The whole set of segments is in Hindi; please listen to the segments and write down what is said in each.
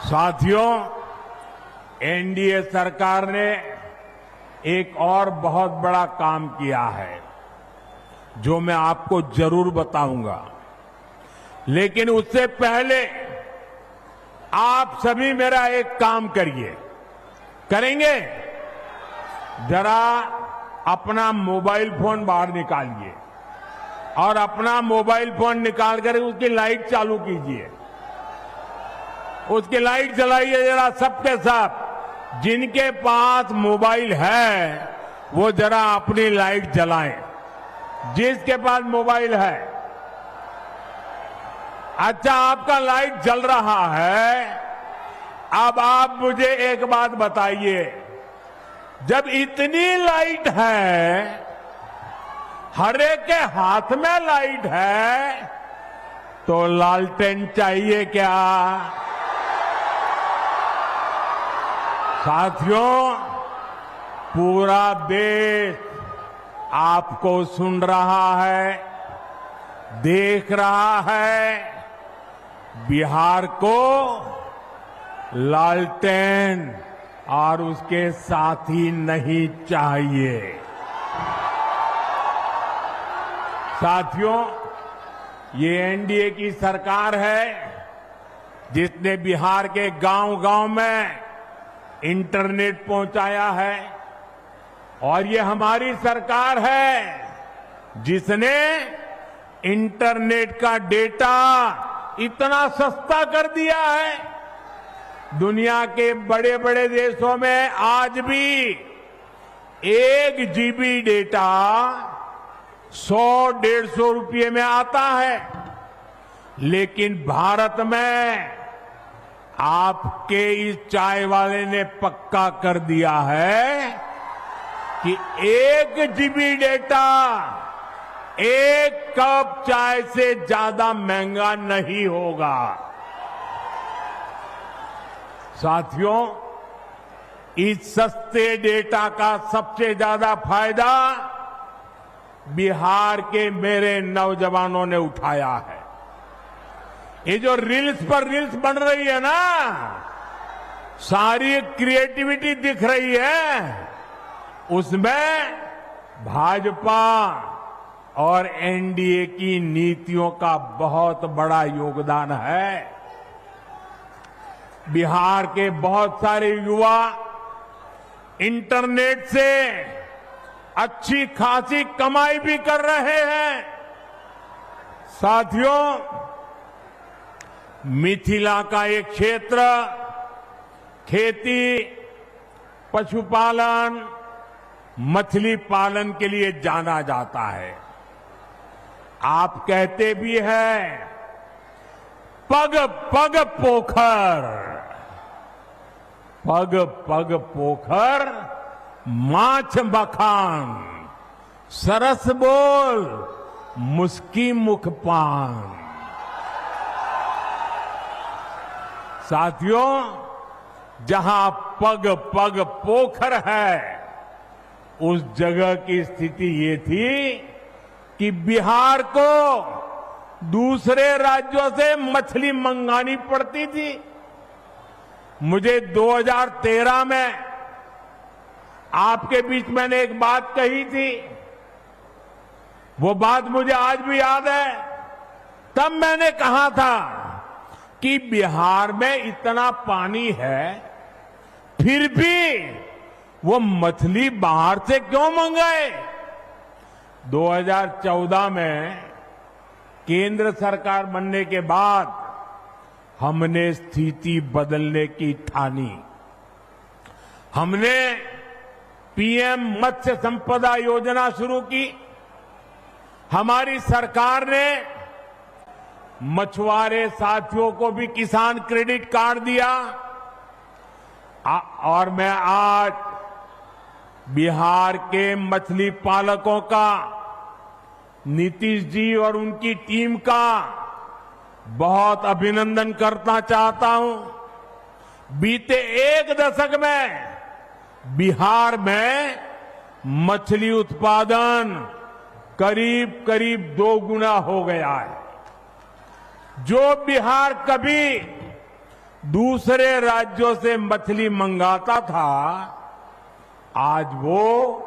साथियों, एनडीए सरकार ने एक और बहुत बड़ा काम किया है जो मैं आपको जरूर बताऊंगा, लेकिन उससे पहले आप सभी मेरा एक काम करिए। करेंगे? जरा अपना मोबाइल फोन बाहर निकालिए और अपना मोबाइल फोन निकाल कर उसकी लाइट चालू कीजिए। उसकी लाइट जलाइए जरा सबके सब। जिनके पास मोबाइल है वो जरा अपनी लाइट जलाएं। जिसके पास मोबाइल है, अच्छा आपका लाइट जल रहा है। अब आप मुझे एक बात बताइए, जब इतनी लाइट है, हर एक के हाथ में लाइट है, तो लालटेन चाहिए क्या? साथियों, पूरा देश आपको सुन रहा है, देख रहा है। बिहार को लालटेन और उसके साथी नहीं चाहिए। साथियों, ये एनडीए की सरकार है जिसने बिहार के गांव-गांव में इंटरनेट पहुंचाया है, और ये हमारी सरकार है जिसने इंटरनेट का डेटा इतना सस्ता कर दिया है। दुनिया के बड़े बड़े देशों में आज भी 1 जीबी डेटा 100-150 रुपये में आता है, लेकिन भारत में आपके इस चाय वाले ने पक्का कर दिया है कि 1 जीबी डेटा 1 कप चाय से ज्यादा महंगा नहीं होगा। साथियों, इस सस्ते डेटा का सबसे ज्यादा फायदा बिहार के मेरे नौजवानों ने उठाया है। ये जो रील्स पर रील्स बन रही है ना, सारी क्रिएटिविटी दिख रही है, उसमें भाजपा और एनडीए की नीतियों का बहुत बड़ा योगदान है। बिहार के बहुत सारे युवा इंटरनेट से अच्छी खासी कमाई भी कर रहे हैं। साथियों, मिथिला का एक क्षेत्र खेती, पशुपालन, मछली पालन के लिए जाना जाता है। आप कहते भी हैं पग पग पोखर, पग पग पोखर माछ मखान, सरस बोल मुस्की मुख पान। साथियों, जहां पग पग पोखर है, उस जगह की स्थिति ये थी कि बिहार को दूसरे राज्यों से मछली मंगानी पड़ती थी। मुझे 2013 में आपके बीच मैंने एक बात कही थी, वो बात मुझे आज भी याद है। तब मैंने कहा था कि बिहार में इतना पानी है, फिर भी वो मछली बाहर से क्यों मंगाए? 2014 में केंद्र सरकार बनने के बाद हमने स्थिति बदलने की ठानी। हमने पीएम मत्स्य संपदा योजना शुरू की। हमारी सरकार ने मछुआरे साथियों को भी किसान क्रेडिट कार्ड दिया, और मैं आज बिहार के मछली पालकों का, नीतीश जी और उनकी टीम का बहुत अभिनंदन करना चाहता हूं। बीते 1 दशक में बिहार में मछली उत्पादन करीब करीब 2 गुना हो गया है। जो बिहार कभी दूसरे राज्यों से मछली मंगाता था, आज वो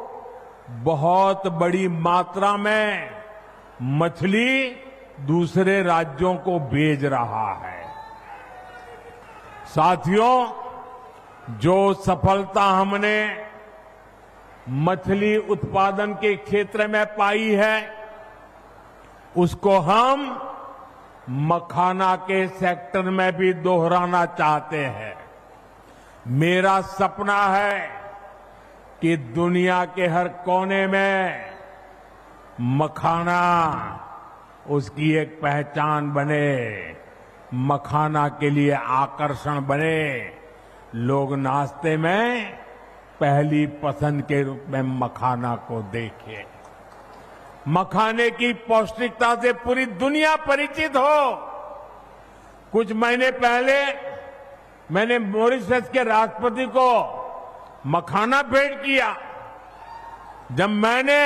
बहुत बड़ी मात्रा में मछली दूसरे राज्यों को भेज रहा है। साथियों, जो सफलता हमने मछली उत्पादन के क्षेत्र में पाई है, उसको हम मखाना के सेक्टर में भी दोहराना चाहते हैं। मेरा सपना है कि दुनिया के हर कोने में मखाना उसकी एक पहचान बने, मखाना के लिए आकर्षण बने, लोग नाश्ते में पहली पसंद के रूप में मखाना को देखें। मखाने की पौष्टिकता से पूरी दुनिया परिचित हो। कुछ महीने पहले मैंने मॉरिशस के राष्ट्रपति को मखाना भेंट किया। जब मैंने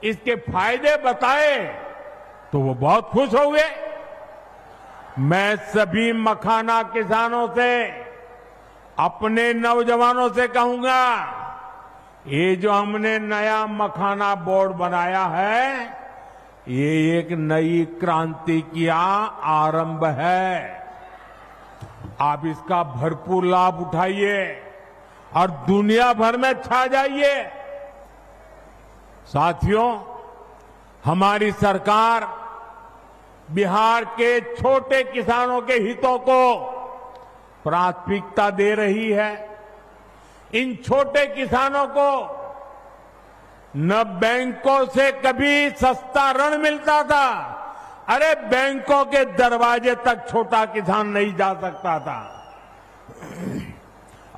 इसके फायदे बताए तो वो बहुत खुश हो गए। मैं सभी मखाना किसानों से, अपने नौजवानों से कहूंगा, ये जो हमने नया मखाना बोर्ड बनाया है, ये एक नई क्रांति का आरंभ है। आप इसका भरपूर लाभ उठाइए और दुनिया भर में छा जाइए। साथियों, हमारी सरकार बिहार के छोटे किसानों के हितों को प्राथमिकता दे रही है। इन छोटे किसानों को न बैंकों से कभी सस्ता ऋण मिलता था। अरे बैंकों के दरवाजे तक छोटा किसान नहीं जा सकता था,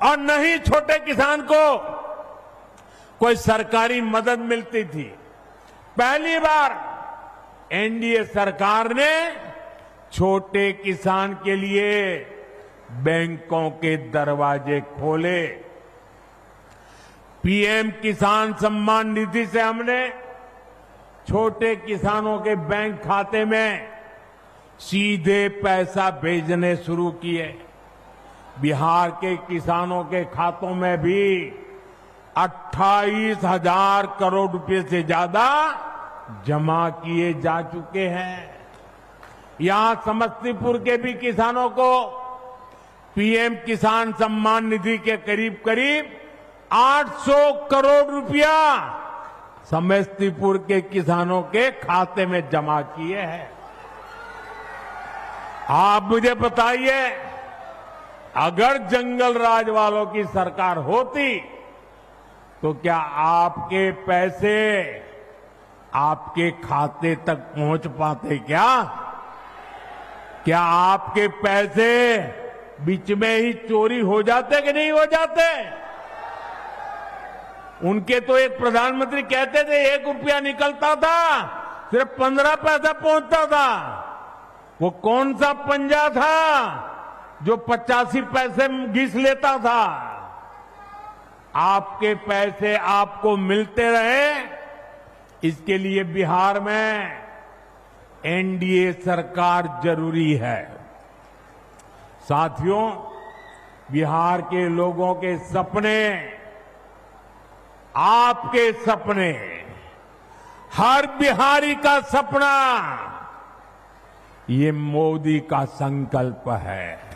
और न ही छोटे किसान को कोई सरकारी मदद मिलती थी। पहली बार एनडीए सरकार ने छोटे किसान के लिए बैंकों के दरवाजे खोले। पीएम किसान सम्मान निधि से हमने छोटे किसानों के बैंक खाते में सीधे पैसा भेजने शुरू किए। बिहार के किसानों के खातों में भी 28,000 करोड़ रुपए से ज्यादा जमा किए जा चुके हैं। यहां समस्तीपुर के भी किसानों को पीएम किसान सम्मान निधि के करीब करीब 800 करोड़ रुपया समस्तीपुर के किसानों के खाते में जमा किए हैं। आप मुझे बताइए, अगर जंगल राज वालों की सरकार होती तो क्या आपके पैसे आपके खाते तक पहुंच पाते? क्या आपके पैसे बीच में ही चोरी हो जाते कि नहीं हो जाते? उनके तो एक प्रधानमंत्री कहते थे 1 रुपया निकलता था, सिर्फ 15 पैसा पहुंचता था। वो कौन सा पंजा था जो 85 पैसे घिस लेता था? आपके पैसे आपको मिलते रहे, इसके लिए बिहार में एनडीए सरकार जरूरी है। साथियों, बिहार के लोगों के सपने, आपके सपने, हर बिहारी का सपना, ये मोदी का संकल्प है।